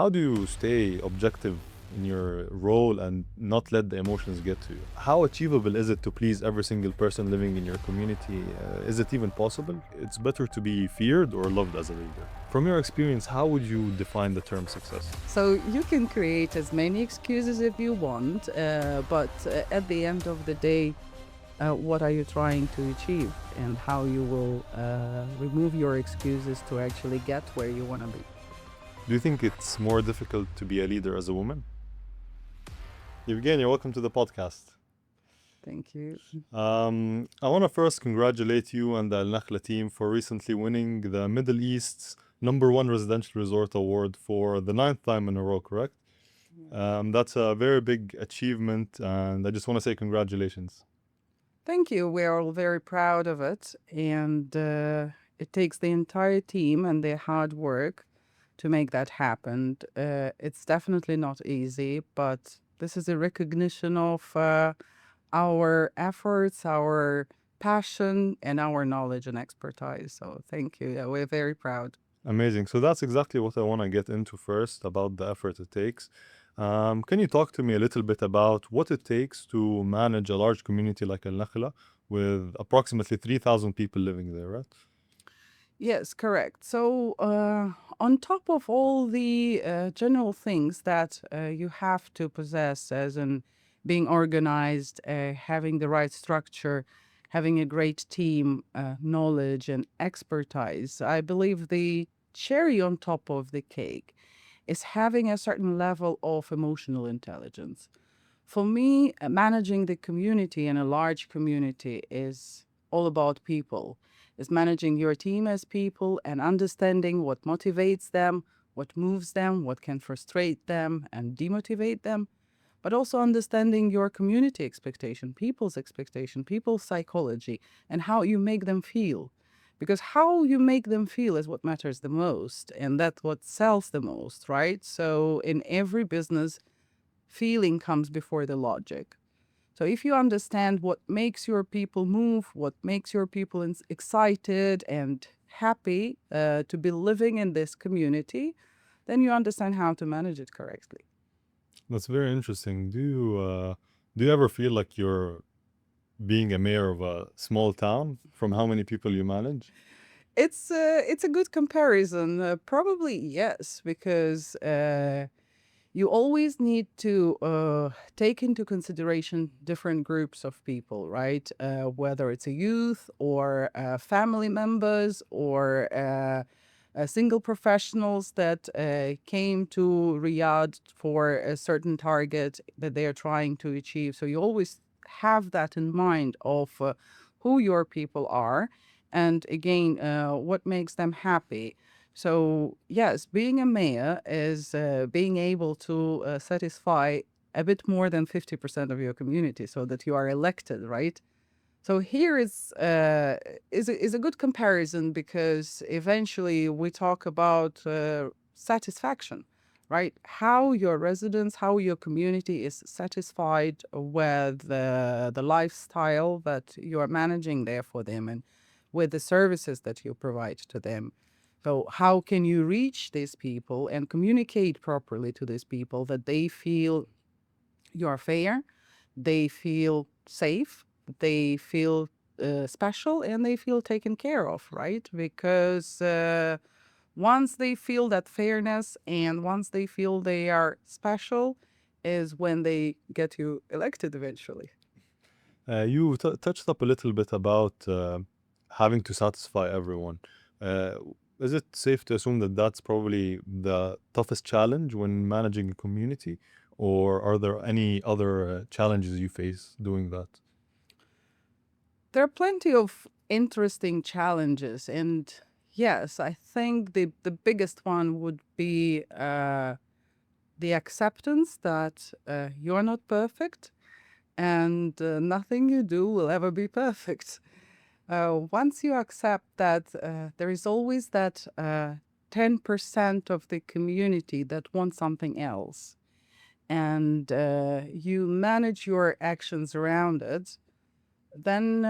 How do you stay objective in your role and not let the emotions get to you? How achievable is it to please every single person living in your community? Is it even possible? It's better to be feared or loved as a leader. From your experience, how would you define the term success? So you can create as many excuses if you want, but at the end of the day, what are you trying to achieve and how you will remove your excuses to actually get where you want to be. Do you think it's more difficult to be a leader as a woman? Evgenia, welcome to the podcast. Thank you. I want to first congratulate you and the Al Nakhla team for recently winning the Middle East's #1 residential resort award for the 9th time in a row, correct? That's a very big achievement, and I just want to say congratulations. Thank you. We're all very proud of it. And it takes the entire team and their hard work to make that happen. It's definitely not easy, but this is a recognition of our efforts, our passion, and our knowledge and expertise. So thank you. Yeah, we're very proud. Amazing. So that's exactly what I want to get into first, about the effort it takes. Can you talk to me a little bit about what it takes to manage a large community like Al Nakhla with approximately 3,000 people living there, right? Yes, correct. So, on top of all the general things that you have to possess, as in being organized, having the right structure, having a great team, knowledge, and expertise, I believe the cherry on top of the cake is having a certain level of emotional intelligence. For me, managing the community in a large community is all about people. It's managing your team as people and understanding what motivates them, what moves them, what can frustrate them and demotivate them, but also understanding your community expectation, people's psychology, and how you make them feel. Because how you make them feel is what matters the most, and that's what sells the most, right? So in every business, feeling comes before the logic. So if you understand what makes your people move, what makes your people excited and happy to be living in this community, then you understand how to manage it correctly. That's very interesting. Do you ever feel like you're being a mayor of a small town from how many people you manage? It's a good comparison. Probably yes, because you always need to take into consideration different groups of people, right? Whether it's a youth or family members or single professionals that came to Riyadh for a certain target that they are trying to achieve. So you always have that in mind of who your people are and again, what makes them happy. So, yes, being a mayor is being able to satisfy a bit more than 50% of your community so that you are elected, right? So here is a good comparison because eventually we talk about satisfaction, right? How your residents, how your community is satisfied with the lifestyle that you are managing there for them and with the services that you provide to them. So how can you reach these people and communicate properly to these people that they feel you are fair, they feel safe, they feel special, and they feel taken care of, right? Because once they feel that fairness and once they feel they are special, is when they get you elected eventually. You touched up a little bit about having to satisfy everyone. Uh, is it safe to assume that that's probably the toughest challenge when managing a community, or are there any other challenges you face doing that? There are plenty of interesting challenges, and yes, I think the biggest one would be the acceptance that you're not perfect and nothing you do will ever be perfect. Once you accept that there is always that 10% of the community that wants something else, and you manage your actions around it, then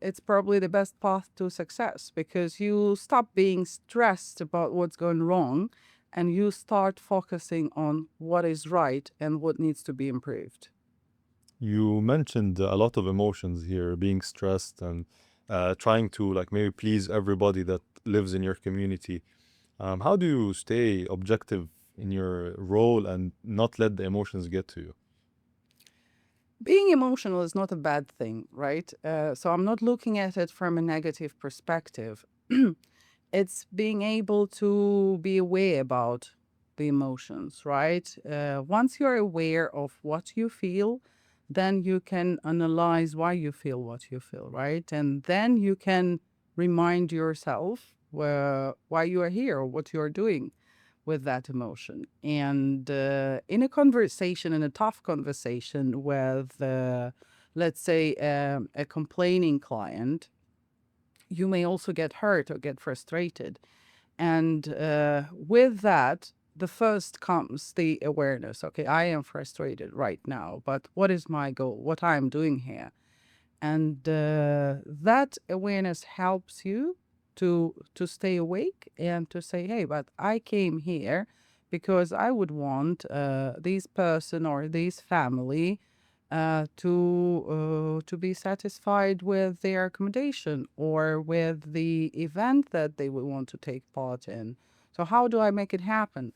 it's probably the best path to success because you stop being stressed about what's going wrong and you start focusing on what is right and what needs to be improved. You mentioned a lot of emotions here, being stressed and trying to like maybe please everybody that lives in your community. How do you stay objective in your role and not let the emotions get to you? Being emotional is not a bad thing, right? So I'm not looking at it from a negative perspective. It's being able to be aware about the emotions, right? Once you're aware of what you feel, then you can analyze why you feel what you feel, right? And then you can remind yourself why you are here or what you are doing with that emotion. And in a conversation, in a tough conversation with, let's say, a complaining client, you may also get hurt or get frustrated. And with that, the first comes the awareness. Okay, I am frustrated right now, but what is my goal? What I'm doing here? And that awareness helps you to stay awake and to say, hey, but I came here because I would want this person or this family to be satisfied with their accommodation or with the event that they would want to take part in. So how do I make it happen?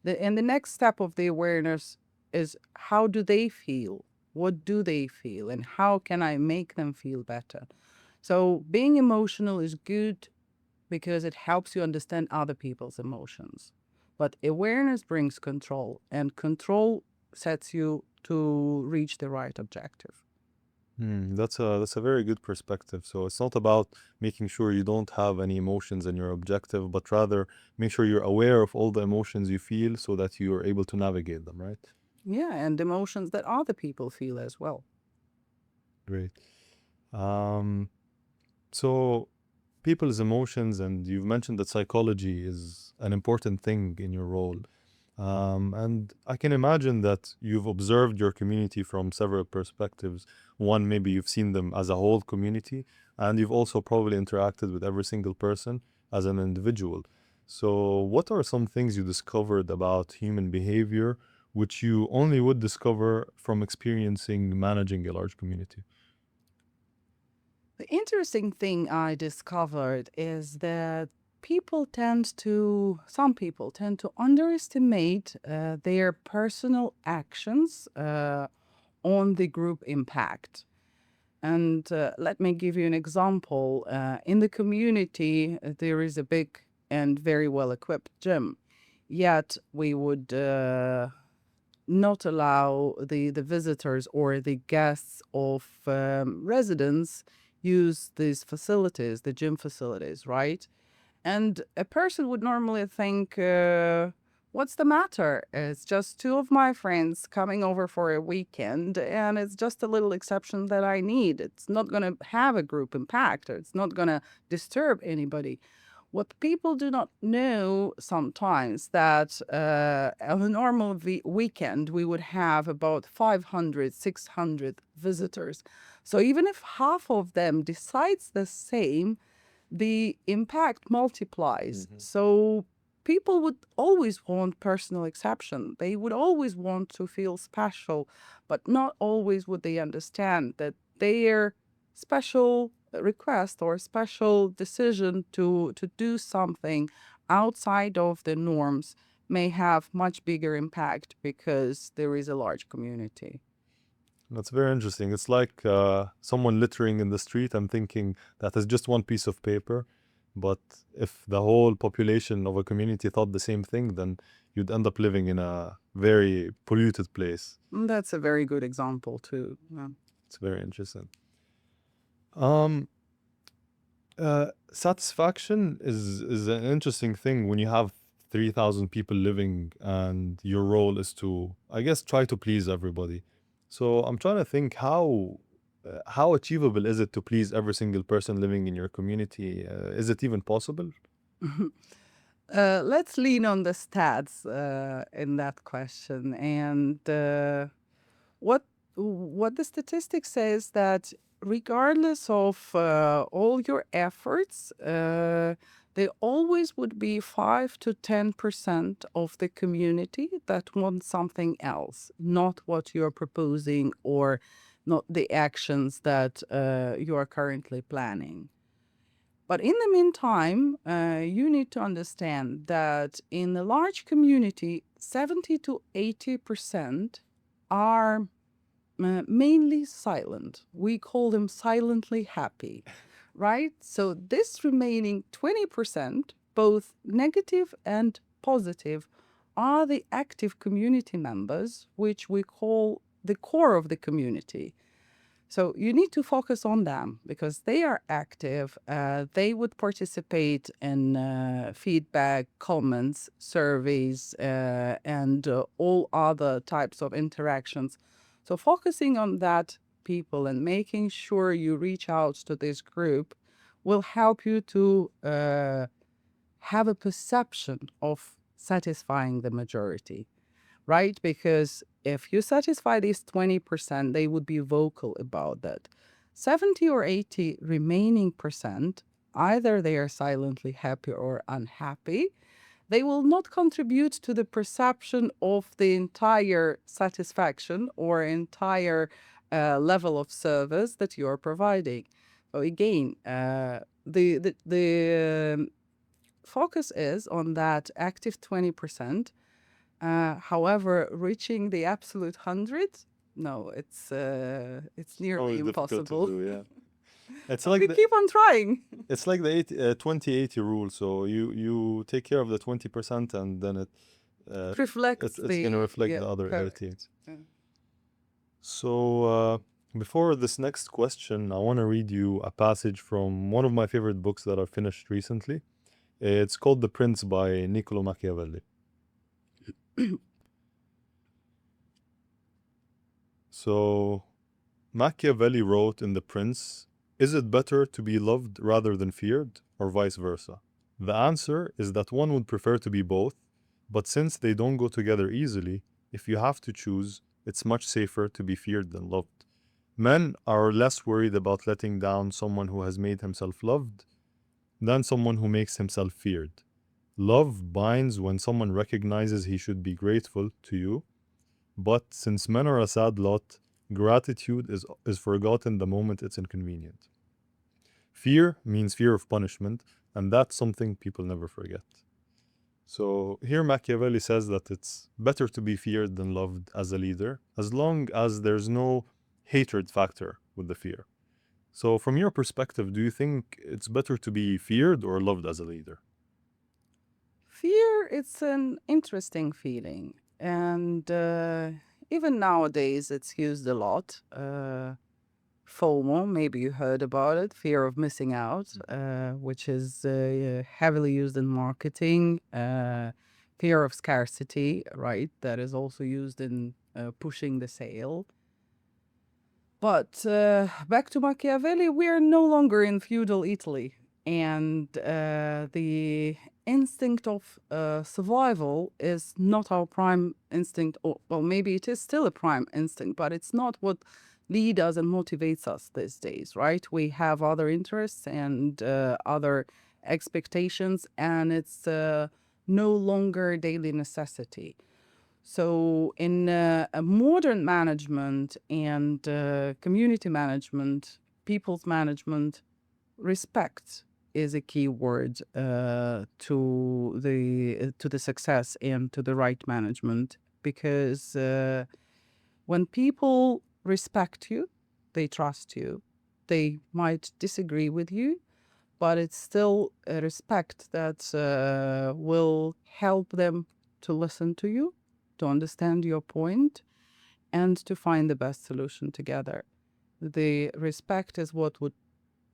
And the next step of the awareness is, how do they feel? What do they feel? And how can I make them feel better? So being emotional is good because it helps you understand other people's emotions. But awareness brings control, and control sets you to reach the right objective. That's a very good perspective. So it's not about making sure you don't have any emotions in your objective, but rather make sure you're aware of all the emotions you feel so that you're able to navigate them, right? Yeah, and emotions that other people feel as well. Great. Um, so people's emotions, and you've mentioned that psychology is an important thing in your role. And I can imagine that you've observed your community from several perspectives. One, maybe you've seen them as a whole community, and you've also probably interacted with every single person as an individual. So, what are some things you discovered about human behavior which you only would discover from experiencing managing a large community? The interesting thing I discovered is that some people tend to underestimate their personal actions on the group impact. And let me give you an example. In the community, there is a big and very well equipped gym. Yet we would not allow the visitors or the guests of residents use these facilities, the gym facilities, right? And a person would normally think, what's the matter? It's just two of my friends coming over for a weekend, and it's just a little exception that I need. It's not going to have a group impact, or it's not going to disturb anybody. What people do not know sometimes that on a normal weekend, we would have about 500, 600 visitors. So even if half of them decides the same, the impact multiplies. So people would always want personal exception. They would always want to feel special, but not always would they understand that their special request or special decision to do something outside of the norms may have much bigger impact because there is a large community. That's very interesting. It's like someone littering in the street and thinking that is just one piece of paper. But if the whole population of a community thought the same thing, then you'd end up living in a very polluted place. That's a very good example too. Yeah. It's very interesting. Um, Satisfaction is an interesting thing when you have 3,000 people living and your role is to, I guess, try to please everybody. So I'm trying to think how achievable is it to please every single person living in your community? Is it even possible? Let's lean on the stats in that question. And what what the statistics says that regardless of all your efforts, there always would be 5 to 10% of the community that want something else, not what you're proposing or not the actions that you are currently planning. But in the meantime, you need to understand that in a large community, 70 to 80% are mainly silent. We call them silently happy, right? So this remaining 20%, both negative and positive, are the active community members, which we call the core of the community. So you need to focus on them because they are active. They would participate in feedback, comments, surveys, and all other types of interactions. So focusing on that people and making sure you reach out to this group will help you to have a perception of satisfying the majority, right? Because if you satisfy these 20%, they would be vocal about that. 70 or 80 remaining percent, either they are silently happy or unhappy, they will not contribute to the perception of the entire satisfaction or entire level of service that you're providing. So again, the focus is on that active 20%. However, reaching the absolute 100, no, it's nearly Always difficult to impossible. do, yeah. It's But like we keep on trying. it's like the 20-80 rule. So you take care of the 20% and then It reflects it's gonna the, reflect yeah, the other correct. 80. Yeah. So before this next question, I want to read you a passage from one of my favorite books that I finished recently. It's called The Prince by Niccolo Machiavelli. So Machiavelli wrote in The Prince, "Is it better to be loved rather than feared, or vice versa? The answer is that one would prefer to be both, but since they don't go together easily, if you have to choose, it's much safer to be feared than loved. Men are less worried about letting down someone who has made himself loved than someone who makes himself feared. Love binds when someone recognizes he should be grateful to you, but since men are a sad lot, gratitude is forgotten the moment it's inconvenient. Fear means fear of punishment, and that's something people never forget." So here Machiavelli says that it's better to be feared than loved as a leader, as long as there's no hatred factor with the fear. So from your perspective, do you think it's better to be feared or loved as a leader? Fear, it's an interesting feeling. And even nowadays, it's used a lot. FOMO, maybe you heard about it, fear of missing out, which is heavily used in marketing. Fear of scarcity, right? That is also used in pushing the sale. But back to Machiavelli, we are no longer in feudal Italy. And the instinct of survival is not our prime instinct. Or, well, maybe it is still a prime instinct, but it's not what leads us and motivates us these days, right? We have other interests and other expectations, and it's no longer a daily necessity. So, in a modern management and community management, people's management, respect is a key word to the success and to the right management. Because when people respect you, they trust you. They might disagree with you, but it's still a respect that will help them to listen to you, to understand your point, and to find the best solution together. The respect is what would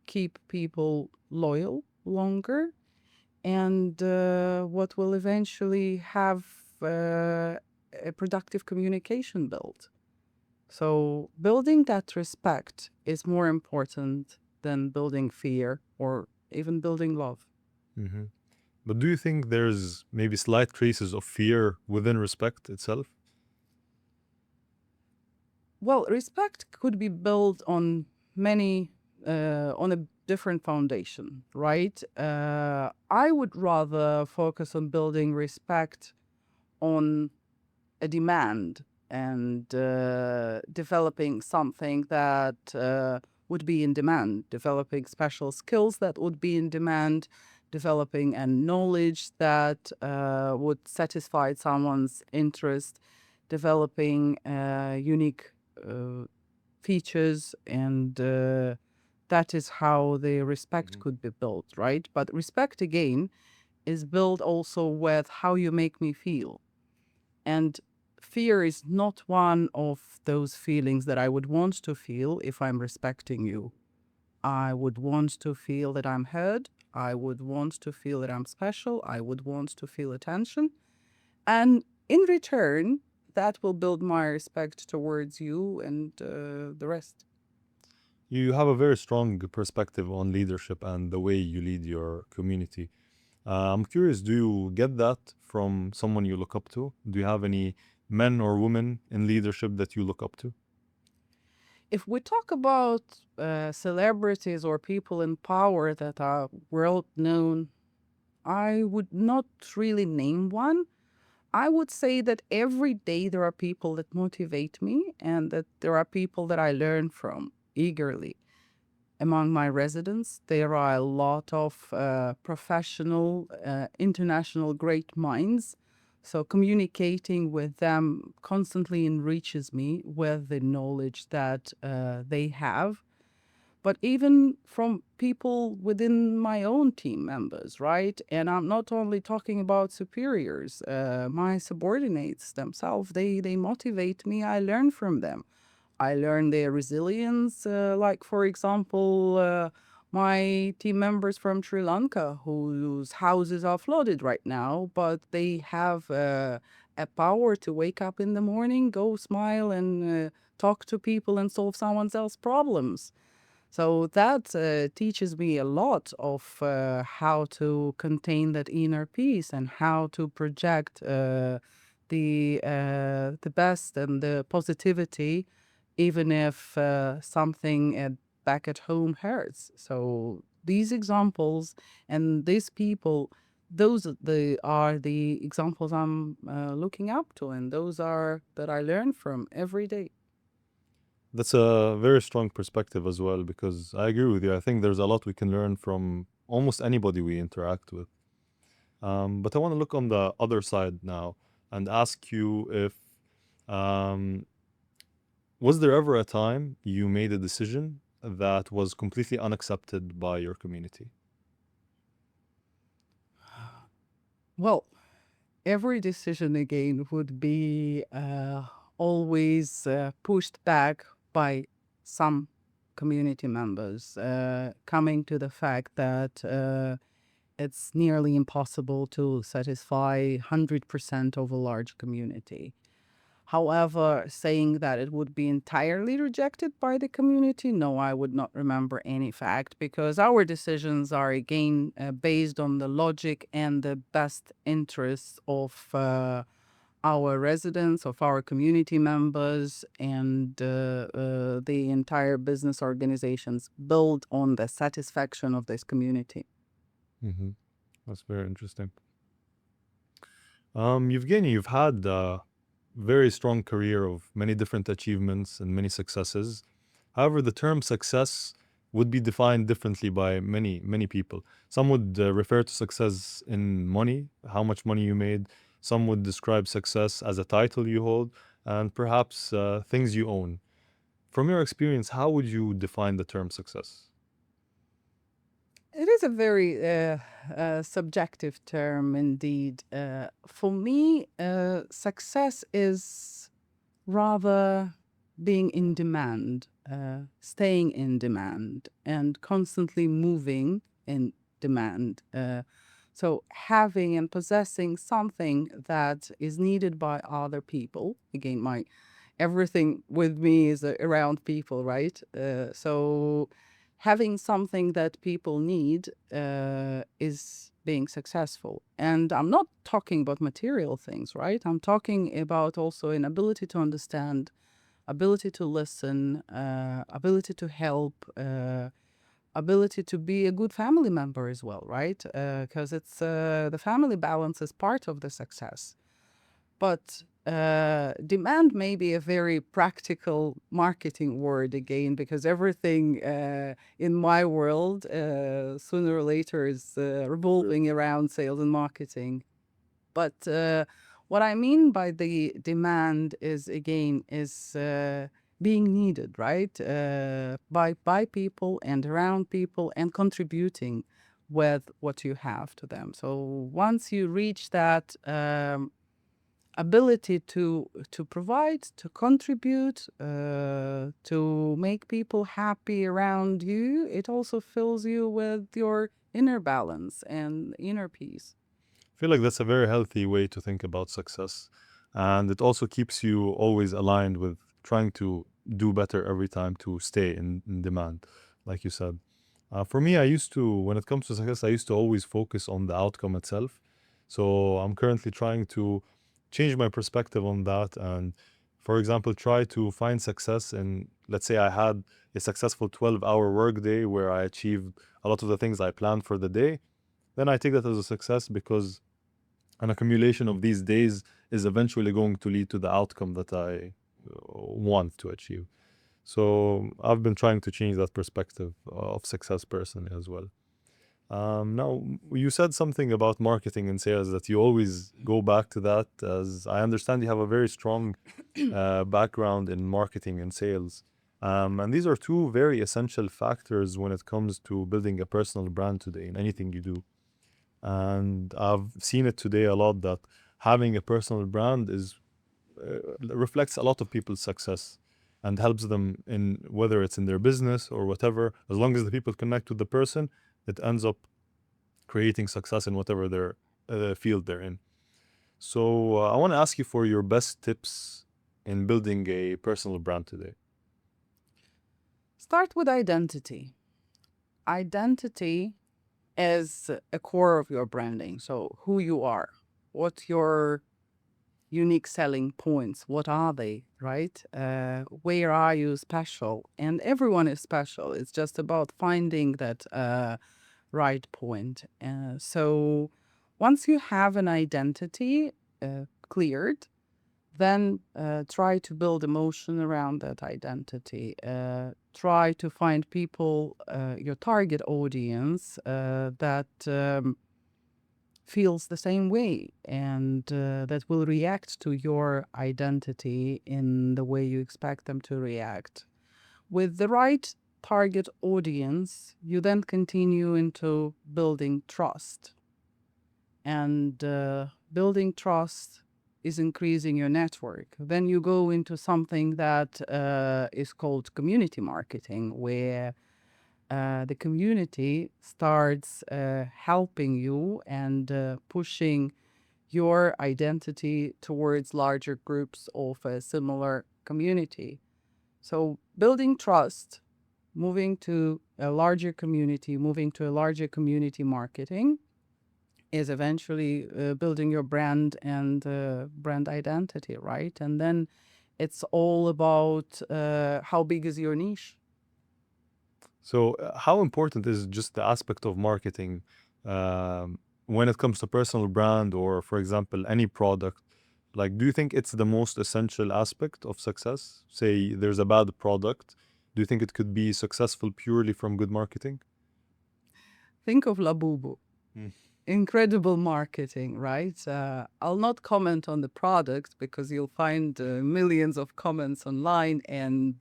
keep people loyal longer and what will eventually have a productive communication built. So, building that respect is more important than building fear or even building love. Mm-hmm. But do you think there's maybe slight traces of fear within respect itself? Well, respect could be built on many on a different foundation, right? I would rather focus on building respect on a demand and developing something that would be in demand, developing special skills that would be in demand, developing a knowledge that would satisfy someone's interest, developing unique features, and that is how the respect Mhm. could be built, right? But respect, again, is built also with how you make me feel. And fear is not one of those feelings that I would want to feel if I'm respecting you. I would want to feel that I'm heard. I would want to feel that I'm special. I would want to feel attention. And in return, that will build my respect towards you and the rest. You have a very strong perspective on leadership and the way you lead your community. I'm curious, do you get that from someone you look up to? Do you have any men or women in leadership that you look up to? If we talk about celebrities or people in power that are world known, I would not really name one. I would say that every day there are people that motivate me and that there are people that I learn from eagerly. Among my residents, there are a lot of professional, international great minds. So communicating with them constantly enriches me with the knowledge that they have, but even from people within my own team members, right? And I'm not only talking about superiors, my subordinates themselves, they motivate me. I learn from them. I learn their resilience. Like, for example, my team members from Sri Lanka whose houses are flooded right now, but they have a power to wake up in the morning, go smile, and talk to people and solve someone else's problems. So that teaches me a lot of how to contain that inner peace and how to project the best and the positivity, even if something back at home hurts. So these examples and these people, are the examples I'm looking up to, and those are that I learn from every day. That's a very strong perspective as well, because I agree with you. I think there's a lot we can learn from almost anybody we interact with. But I want to look on the other side now and ask you if um, was there ever a time you made a decision that was completely unaccepted by your community? Well, every decision again would be always pushed back by some community members, coming to the fact that it's nearly impossible to satisfy 100% of a large community. However, saying that it would be entirely rejected by the community, no, I would not remember any fact, because our decisions are again based on the logic and the best interests of our residents, of our community members, and the entire business organizations build on the satisfaction of this community. Hmm. That's very interesting. Evgeny, you've had a very strong career of many different achievements and many successes. However, the term success would be defined differently by many people. Some would refer to success in money, how much money you made. Some would describe success as a title you hold, and perhaps things you own. From your experience, how would you define the term success? It is a very subjective term indeed. For me, success is rather being in demand, staying in demand, and constantly moving in demand. So, having and possessing something that is needed by other people. Again, my everything with me is around people, right? So, having something that people need is being successful. And I'm not talking about material things, right? I'm talking about also an ability to understand, ability to listen, ability to help, ability to be a good family member as well, right? Because it's the family balance is part of the success. But demand may be a very practical marketing word again, because everything in my world sooner or later is revolving around sales and marketing. But what I mean by the demand is, again, is being needed, right? By people and around people, and contributing with what you have to them. So once you reach that ability to provide, to contribute, to make people happy around you, it also fills you with your inner balance and inner peace. I feel like that's a very healthy way to think about success. And it also keeps you always aligned with trying to do better every time to stay in demand, like you said. For me, when it comes to success, I used to always focus on the outcome itself. So I'm currently trying to change my perspective on that. And for example, try to find success in, let's say I had a successful 12-hour workday where I achieved a lot of the things I planned for the day. Then I take that as a success because an accumulation of these days is eventually going to lead to the outcome that I want to achieve. So I've been trying to change that perspective of success personally as well. Now, you said something about marketing and sales that you always go back to that, as I understand you have a very strong background in marketing and sales. And these are two very essential factors when it comes to building a personal brand today in anything you do. And I've seen it today a lot that having a personal brand is reflects a lot of people's success and helps them in whether it's in their business or whatever. As long as the people connect with the person, it ends up creating success in whatever their field they're in. So I want to ask you for your best tips in building a personal brand today. Start with identity. Identity is a core of your branding. So who you are, what your unique selling points, what are they, right? Where are you special? And everyone is special. It's just about finding that right point. So once you have an identity cleared, then try to build emotion around that identity. Try to find people, your target audience, that feels the same way, and that will react to your identity in the way you expect them to react. With the right target audience, you then continue into building trust. And building trust is increasing your network. Then you go into something that is called community marketing, where the community starts helping you and pushing your identity towards larger groups of a similar community. So building trust, moving to a larger community, moving to a larger community marketing is eventually building your brand and brand identity, right? And then it's all about how big is your niche. So, how important is just the aspect of marketing when it comes to personal brand or, for example, any product? Like, do you think it's the most essential aspect of success? Say there's a bad product. Do you think it could be successful purely from good marketing? Think of Labubu. Mm. Incredible marketing, right? I'll not comment on the product because you'll find millions of comments online, and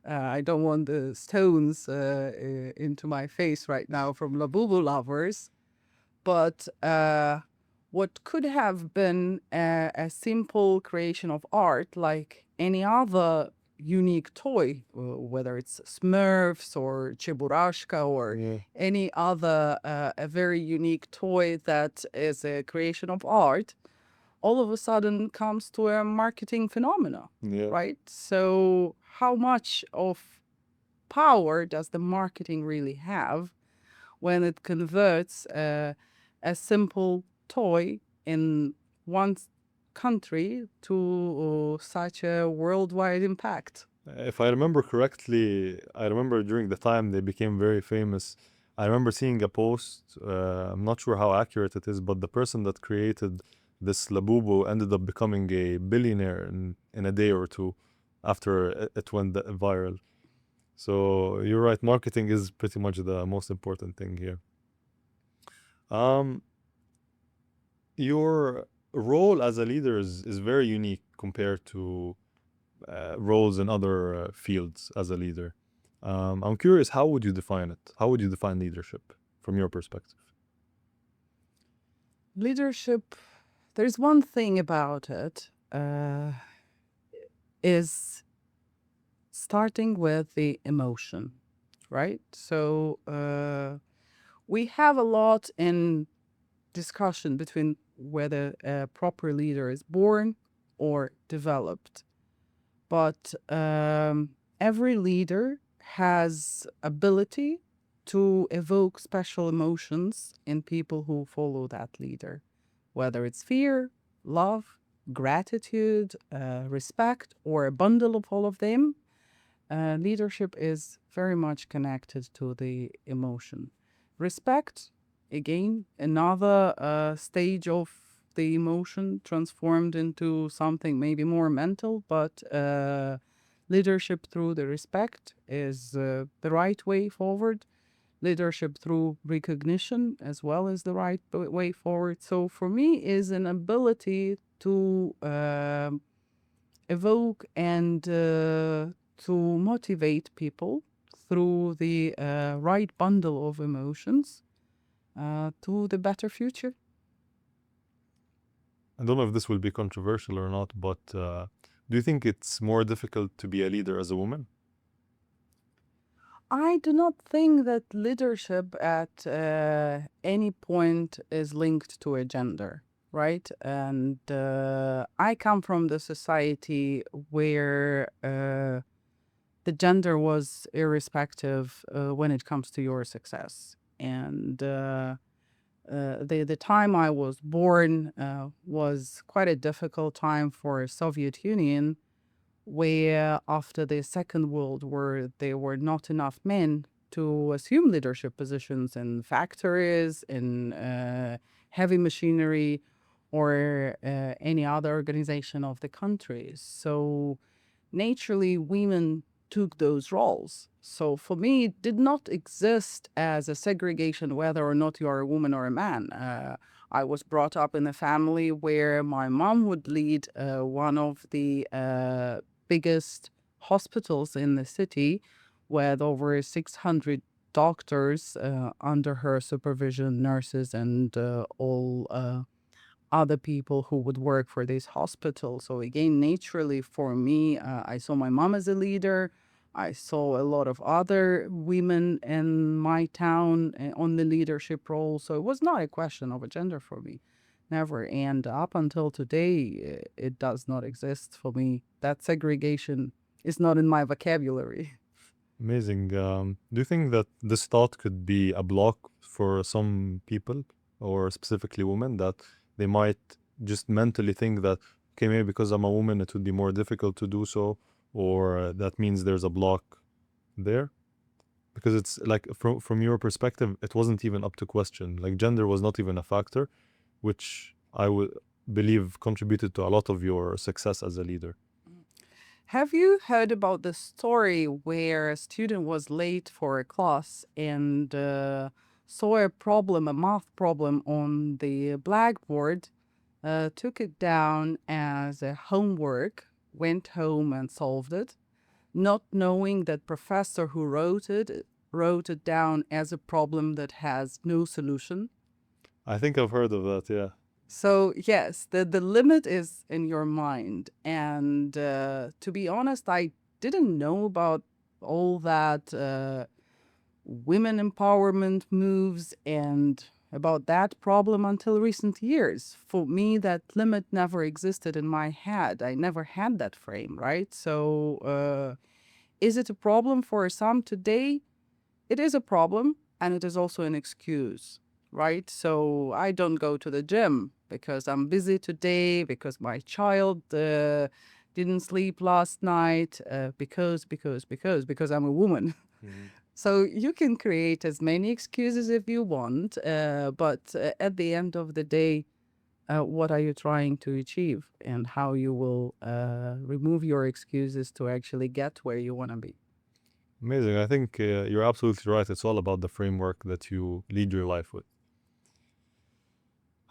I don't want the stones into my face right now from Labubu lovers. But what could have been a simple creation of art, like any other unique toy, whether it's Smurfs or Cheburashka or Yeah. any other a very unique toy that is a creation of art, all of a sudden comes to a marketing phenomena, Yeah. right? So how much of power does the marketing really have when it converts a simple toy in one country to such a worldwide impact? If I remember correctly, I remember during the time they became very famous. I remember seeing a post. I'm not sure how accurate it is, but the person that created this Labubu ended up becoming a billionaire in a day or two after it went viral. So you're right, marketing is pretty much the most important thing here. Um, your role as a leader is very unique compared to roles in other fields as a leader. I'm curious, how would you define it? How would you define leadership from your perspective? Leadership, there's one thing about it, is starting with the emotion, right? So we have a lot in discussion between whether a proper leader is born or developed. But every leader has ability to evoke special emotions in people who follow that leader, whether it's fear, love, gratitude, respect, or a bundle of all of them. Leadership is very much connected to the emotion. Respect, again, another stage of the emotion transformed into something maybe more mental, but leadership through the respect is the right way forward. Leadership through recognition as well as the right way forward. So for me is an ability to evoke and to motivate people through the right bundle of emotions to the better future. I don't know if this will be controversial or not, but do you think it's more difficult to be a leader as a woman? I do not think that leadership at any point is linked to a gender, right? And I come from the society where the gender was irrespective when it comes to your success. And the time I was born was quite a difficult time for Soviet Union, where after the Second World War, there were not enough men to assume leadership positions in factories, in heavy machinery, or any other organization of the country. So naturally, women took those roles. So for me, it did not exist as a segregation whether or not you are a woman or a man. I was brought up in a family where my mom would lead one of the biggest hospitals in the city with over 600 doctors under her supervision, nurses, and all other people who would work for this hospital. So again, naturally for me, I saw my mom as a leader. I saw a lot of other women in my town on the leadership role. So it was not a question of a gender for me. Never. And up until today, it does not exist for me. That segregation is not in my vocabulary. Amazing. Do you think that this thought could be a block for some people, or specifically women, that they might just mentally think that, okay, maybe because I'm a woman, it would be more difficult to do so, or that means there's a block there? Because it's like from your perspective, it wasn't even up to question. Like gender was not even a factor, which I would believe contributed to a lot of your success as a leader. Have you heard about the story where a student was late for a class and saw a problem, a math problem on the blackboard, took it down as a homework, went home and solved it, not knowing that professor who wrote it down as a problem that has no solution? I think I've heard of that, yeah. So yes, the limit is in your mind. And to be honest, I didn't know about all that women empowerment moves and about that problem until recent years. For me, that limit never existed in my head. I never had that frame, right? So is it a problem for some today? It is a problem and it is also an excuse, right? So I don't go to the gym because I'm busy today, because my child didn't sleep last night because I'm a woman. Mhm. So you can create as many excuses if you want, but at the end of the day, what are you trying to achieve and how you will remove your excuses to actually get where you want to be. Amazing. I think you're absolutely right. It's all about the framework that you lead your life with.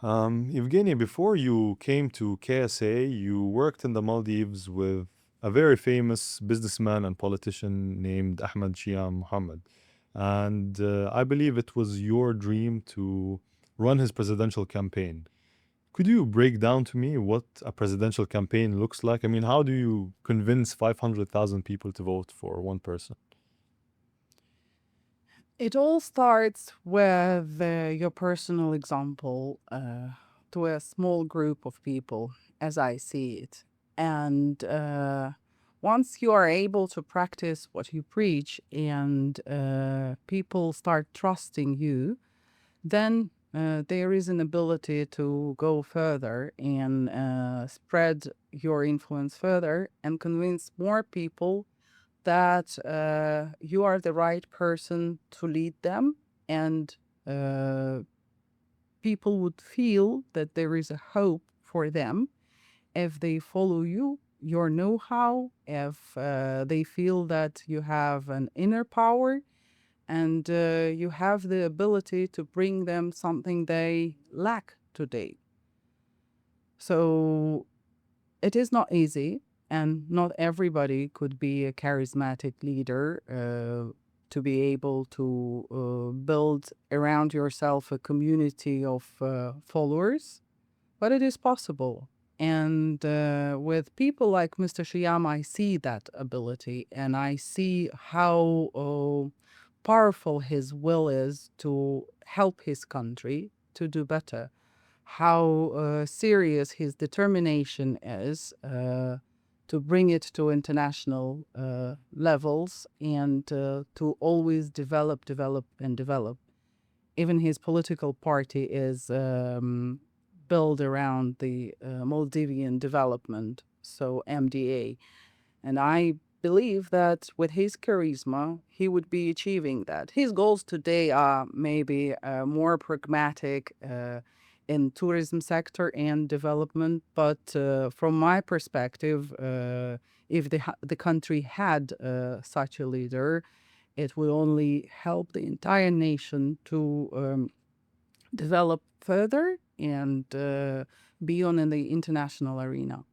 Evgenia, before you came to KSA, you worked in the Maldives with a very famous businessman and politician named Ahmed Siyam Mohamed. And I believe it was your dream to run his presidential campaign. Could you break down to me what a presidential campaign looks like? I mean, how do you convince 500,000 people to vote for one person? It all starts with your personal example to a small group of people, as I see it. And once you are able to practice what you preach and people start trusting you, then there is an ability to go further and spread your influence further and convince more people that you are the right person to lead them, and uh, people would feel that there is a hope for them if they follow you, your know how, if they feel that you have an inner power and you have the ability to bring them something they lack today. So it is not easy, and not everybody could be a charismatic leader to be able to build around yourself a community of followers, but it is possible. And with people like Mr. Shyam, I see that ability, and I see how powerful his will is to help his country to do better, how serious his determination is to bring it to international levels and to always develop, develop, and develop. Even his political party is built around the Maldivian development, so MDA. And I believe that with his charisma, he would be achieving that. His goals today are maybe more pragmatic in tourism sector and development. But from my perspective, if the country had such a leader, it will only help the entire nation to develop further and be on in the international arena.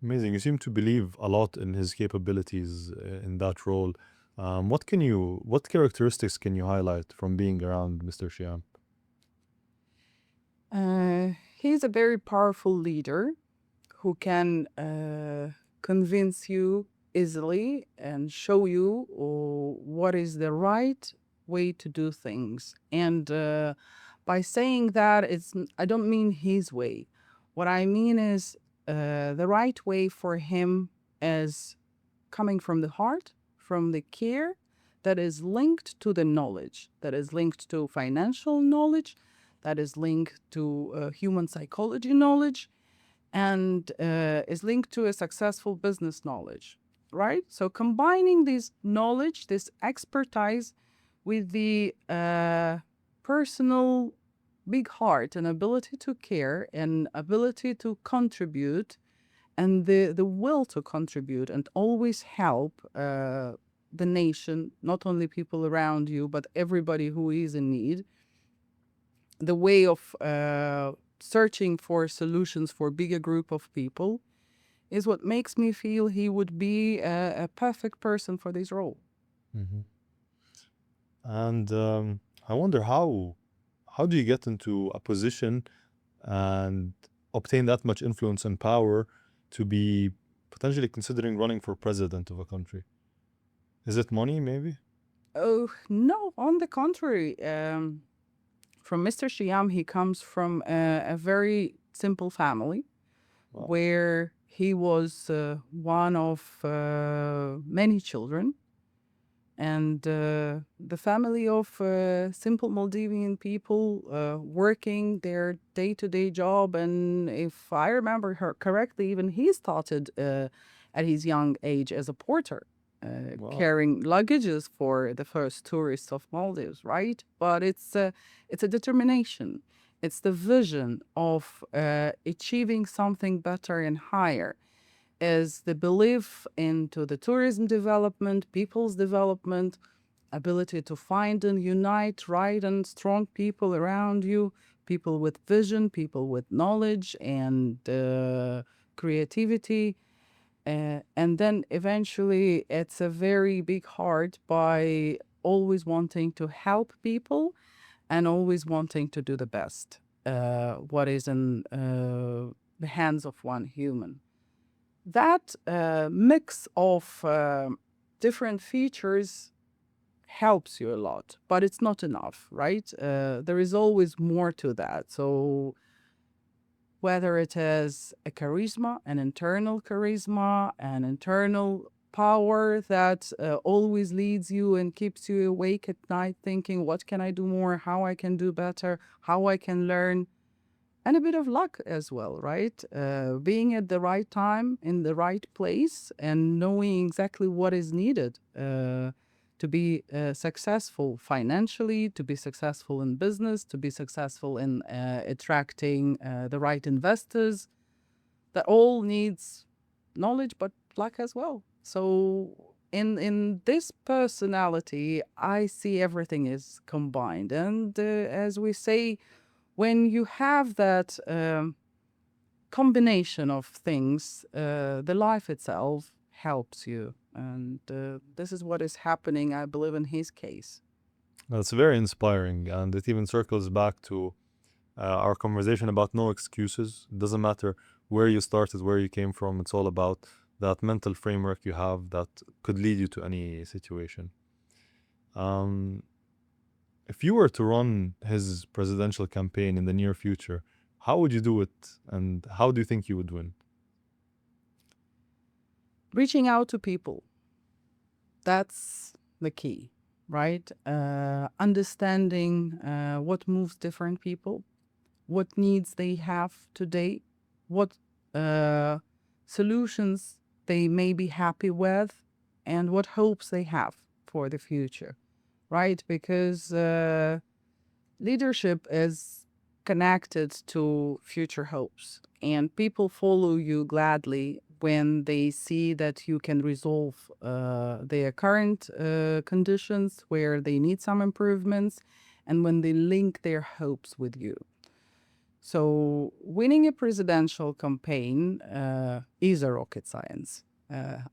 Amazing. You seem to believe a lot in his capabilities in that role. What characteristics can you highlight from being around Mr. Shyam? He's a very powerful leader who can convince you easily and show you what is the right way to do things. And by saying that, I don't mean his way. What I mean is the right way for him is coming from the heart, from the care that is linked to the knowledge, that is linked to financial knowledge, that is linked to human psychology knowledge, and is linked to a successful business knowledge, right? So combining this knowledge, this expertise, with the personal big heart and ability to care and ability to contribute and the will to contribute and always help the nation, not only people around you, but everybody who is in need, the way of searching for solutions for bigger group of people is what makes me feel he would be a perfect person for this role. Hmm. And I wonder how do you get into a position and obtain that much influence and power to be potentially considering running for president of a country? Is it money, maybe? Oh, no, on the contrary. From Mr. Shyam, he comes from a very simple family Wow. where he was one of many children. And the family of simple Maldivian people working their day-to-day job. And if I remember her correctly, even he started at his young age as a porter, Wow. carrying luggages for the first tourists of Maldives, right? But it's a determination. It's the vision of achieving something better and higher, is the belief into the tourism development, people's development, ability to find and unite right and strong people around you, people with vision, people with knowledge and creativity. And then eventually, it's a very big heart by always wanting to help people and always wanting to do the best, what is in the hands of one human. That mix of different features helps you a lot, but it's not enough, right? There is always more to that. So whether it is a charisma, an internal power that always leads you and keeps you awake at night thinking, what can I do more? How I can do better? How I can learn? And a bit of luck as well, right? Being at the right time in the right place and knowing exactly what is needed to be successful financially, to be successful in business, to be successful in attracting the right investors. That all needs knowledge, but luck as well. So in this personality, I see everything is combined, and as we say, when you have that combination of things, the life itself helps you. And this is what is happening, I believe, in his case. That's very inspiring, and it even circles back to our conversation about no excuses. It doesn't matter where you started, where you came from. It's all about that mental framework you have that could lead you to any situation. Um, if you were to run his presidential campaign in the near future, how would you do it, and how do you think you would win? Reaching out to people, that's the key, right? Understanding what moves different people, what needs they have today, what uh, solutions they may be happy with, and what hopes they have for the future, right? Because leadership is connected to future hopes, and people follow you gladly when they see that you can resolve their current conditions where they need some improvements, and when they link their hopes with you. So, winning a presidential campaign is a rocket science,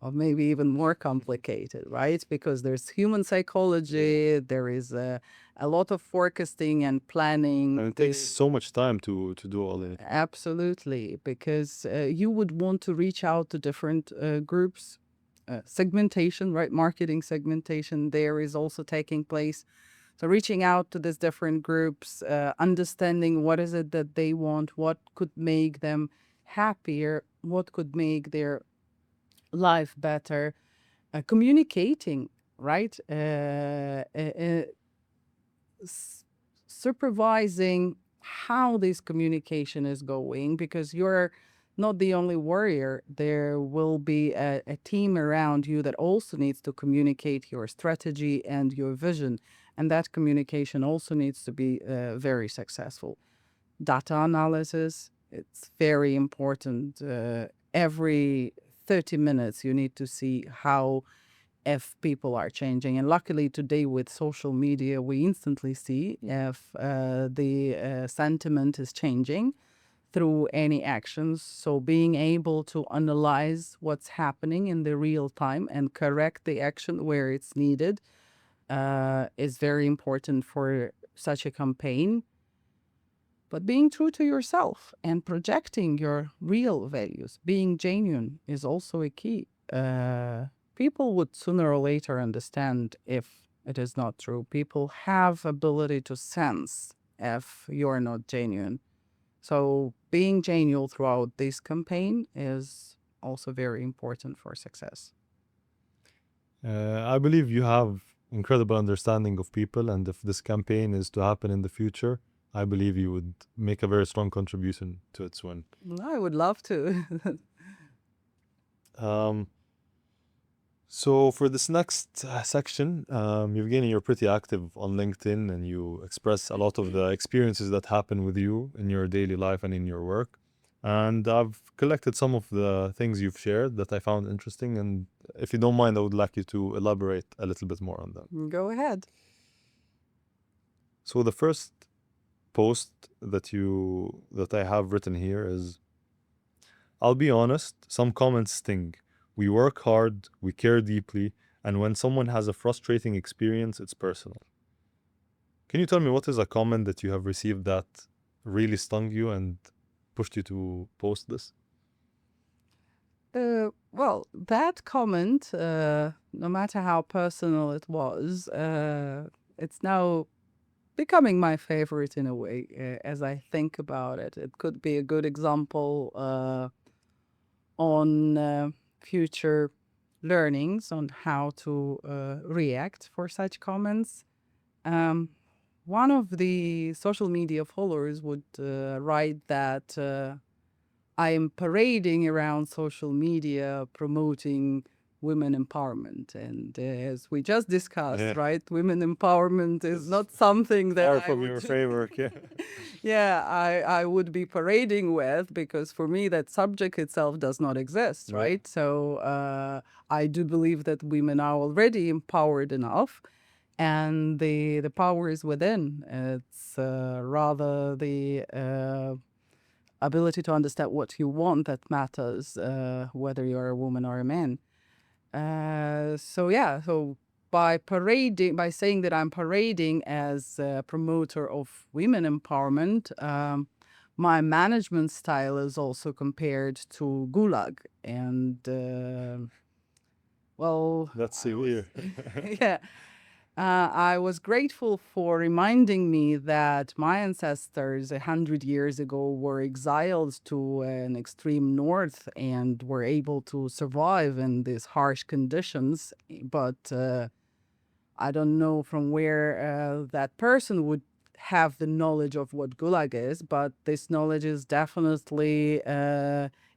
or maybe even more complicated, right? Because there's human psychology, there is a lot of forecasting and planning. And it takes so much time to do all that. Absolutely, because you would want to reach out to different groups. Segmentation, right? Marketing segmentation there is also taking place. So reaching out to these different groups, understanding what is it that they want, what could make them happier, what could make their life better, communicating, right? S- Supervising how this communication is going, because you're not the only warrior. There will be a team around you that also needs to communicate your strategy and your vision. And that communication also needs to be very successful. Data analysis, it's very important. Every 30 minutes, you need to see how if people are changing. And luckily today with social media, we instantly see if the sentiment is changing through any actions. So being able to analyze what's happening in the real time and correct the action where it's needed is very important for such a campaign. But being true to yourself and projecting your real values, being genuine, is also a key. People would sooner or later understand if it is not true. People have ability to sense if you're not genuine. So being genuine throughout this campaign is also very important for success. I believe you have incredible understanding of people, and if this campaign is to happen in the future, I believe you would make a very strong contribution to its win. I would love to. Um, so for this next section, Evgeny, you're pretty active on LinkedIn and you express a lot of the experiences that happen with you in your daily life and in your work. And I've collected some of the things you've shared that I found interesting. And if you don't mind, I would like you to elaborate a little bit more on them. Go ahead. So the first post that I have written here is, I'll be honest, some comments sting. We work hard, we care deeply, and when someone has a frustrating experience, it's personal. Can you tell me what is a comment that you have received that really stung you and pushed you to post this? Well, that comment, no matter how personal it was, it's now becoming my favorite in a way as I think about it. It could be a good example on future learnings on how to react for such comments. One of the social media followers would write that I am parading around social media promoting women empowerment. And as we just discussed, Yeah. right, women empowerment is not something that Far I from your would, framework, yeah. yeah, I would be parading with, because for me that subject itself does not exist, Yeah. right? So I do believe that women are already empowered enough, and the power is within. It's rather the ability to understand what you want that matters, whether you're a woman or a man. So by saying that I'm parading as a promoter of women empowerment, my management style is also compared to Gulag. And well, That's I was, severe. yeah. I was grateful for reminding me that my ancestors 100 years ago were exiled to an extreme north and were able to survive in these harsh conditions. But I don't know from where that person would have the knowledge of what Gulag is, but this knowledge is definitely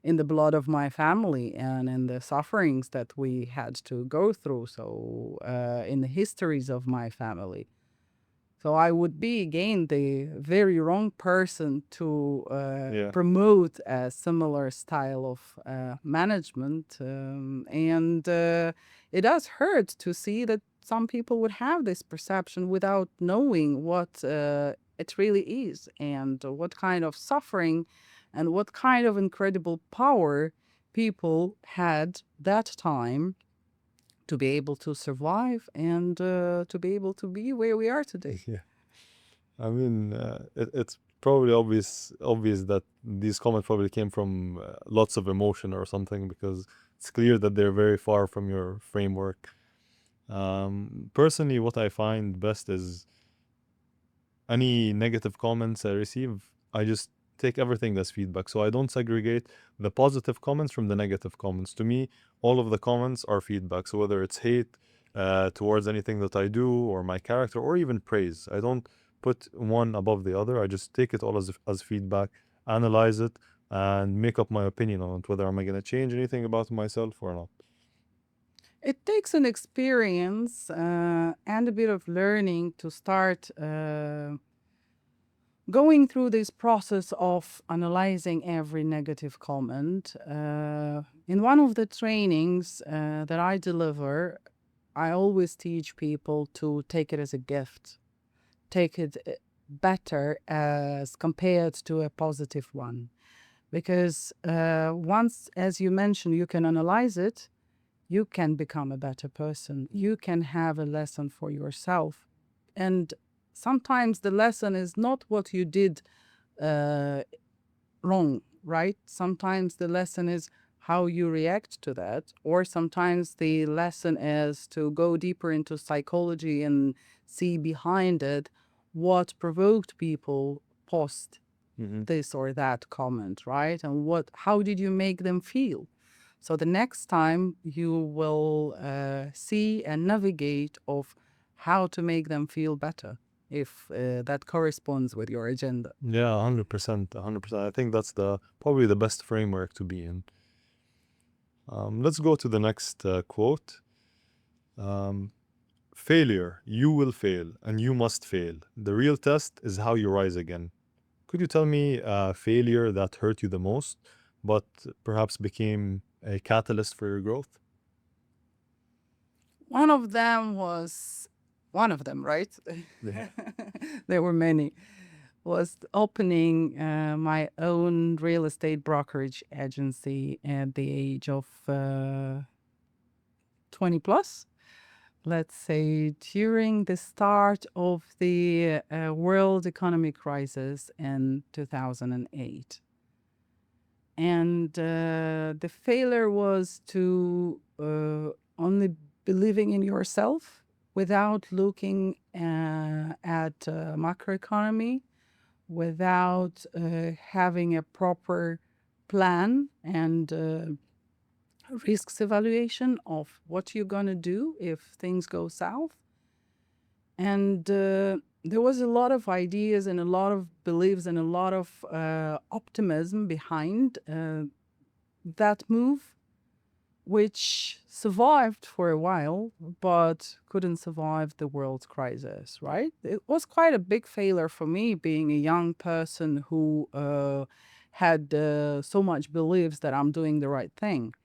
in the blood of my family and in the sufferings that we had to go through. So, in the histories of my family. So I would be again the very wrong person to Yeah. promote a similar style of management, and it does hurt to see that some people would have this perception without knowing what it really is, and what kind of suffering and what kind of incredible power people had that time to be able to survive and to be able to be where we are today. Yeah. I mean, it's probably obvious that these comments probably came from lots of emotion or something, because it's clear that they're very far from your framework. Personally, what I find best is any negative comments I receive, I just take everything as feedback. So I don't segregate the positive comments from the negative comments. To me, all of the comments are feedback. So whether it's hate towards anything that I do or my character, or even praise, I don't put one above the other. I just take it all as feedback, analyze it, and make up my opinion on it, whether am I going to change anything about myself or not. It takes an experience and a bit of learning to start going through this process of analyzing every negative comment. In one of the trainings that I deliver, I always teach people to take it as a gift, take it better as compared to a positive one. Because once, as you mentioned, you can analyze it, you can become a better person. You can have a lesson for yourself. And sometimes the lesson is not what you did wrong, right? Sometimes the lesson is how you react to that. Or sometimes the lesson is to go deeper into psychology and see behind it what provoked people post this or that comment, right? And how did you make them feel? So the next time you will see and navigate of how to make them feel better if that corresponds with your agenda. Yeah, 100%, 100%. I think that's probably the best framework to be in. Let's go to the next quote. Um, Failure, you will fail, and you must fail. The real test is how you rise again. Could you tell me a failure that hurt you the most, but perhaps became a catalyst for your growth? One of them was one of them, right? Yeah. There were many. Was opening my own real estate brokerage agency at the age of 20 plus. Let's say during the start of the world economic crisis in 2008. And the failure was to only believing in yourself without looking at macroeconomy, without having a proper plan and risks evaluation of what you're going to do if things go south. And there was a lot of ideas and a lot of beliefs and a lot of optimism behind that move, which survived for a while, but couldn't survive the world crisis, right? It was quite a big failure for me, being a young person who had so much beliefs that I'm doing the right thing.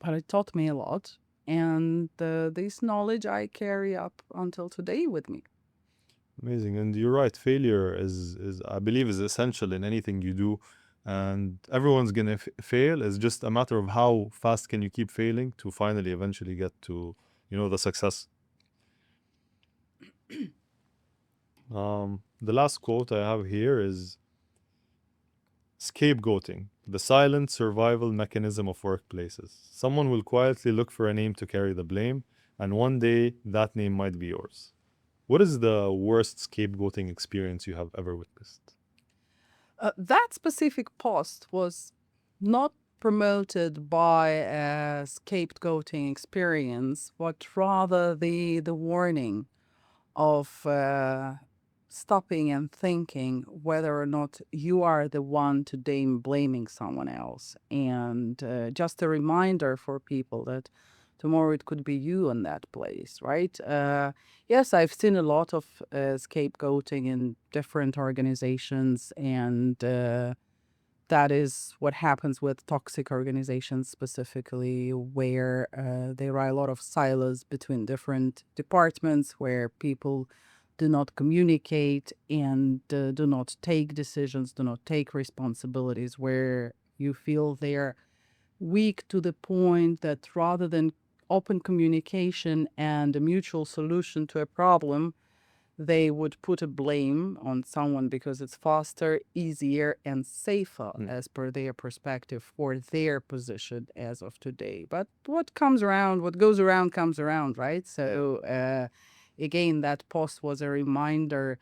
But it taught me a lot. And this knowledge I carry up until today with me. Amazing. And you're right, failure is I believe is essential in anything you do. And everyone's gonna fail. It's just a matter of how fast can you keep failing to finally eventually get to, the success. The last quote I have here is scapegoating, the silent survival mechanism of workplaces. Someone will quietly look for a name to carry the blame, and one day that name might be yours. What is the worst scapegoating experience you have ever witnessed? That specific post was not promoted by a scapegoating experience, but rather the warning of stopping and thinking whether or not you are the one today blaming someone else. And just a reminder for people that tomorrow it could be you in that place, right? Yes, I've seen a lot of scapegoating in different organizations, and that is what happens with toxic organizations specifically, where there are a lot of silos between different departments, where people do not communicate and do not take decisions, do not take responsibilities, where you feel they're weak to the point that rather than open communication and a mutual solution to a problem, they would put a blame on someone because it's faster, easier, and safer as per their perspective for their position as of today. But what goes around comes around, right? So again, that post was a reminder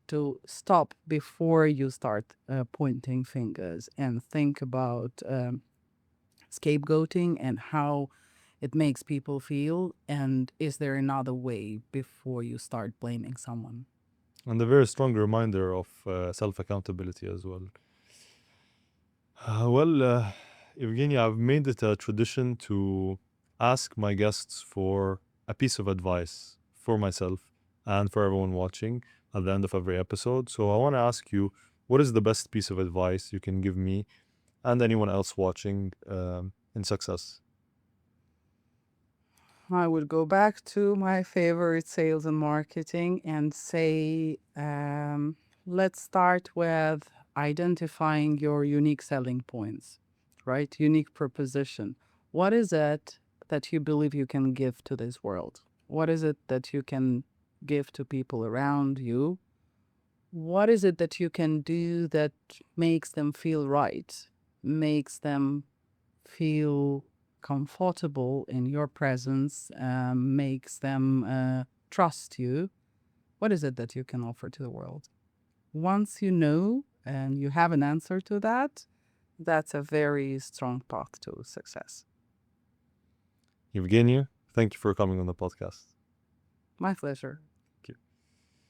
to stop before you start pointing fingers and think about scapegoating and how it makes people feel, and is there another way before you start blaming someone. And a very strong reminder of self accountability as well. Well, Evgenia, I've made it a tradition to ask my guests for a piece of advice for myself and for everyone watching at the end of every episode. So I want to ask you, what is the best piece of advice you can give me and anyone else watching in success? I would go back to my favorite sales and marketing and say, let's start with identifying your unique selling points, right? Unique proposition. What is it that you believe you can give to this world? What is it that you can give to people around you? What is it that you can do that makes them feel right, makes them feel comfortable in your presence, makes them trust you? What is it that you can offer to the world? Once you know and you have an answer to that, that's a very strong path to success. Evgenia, thank you for coming on the podcast. My pleasure.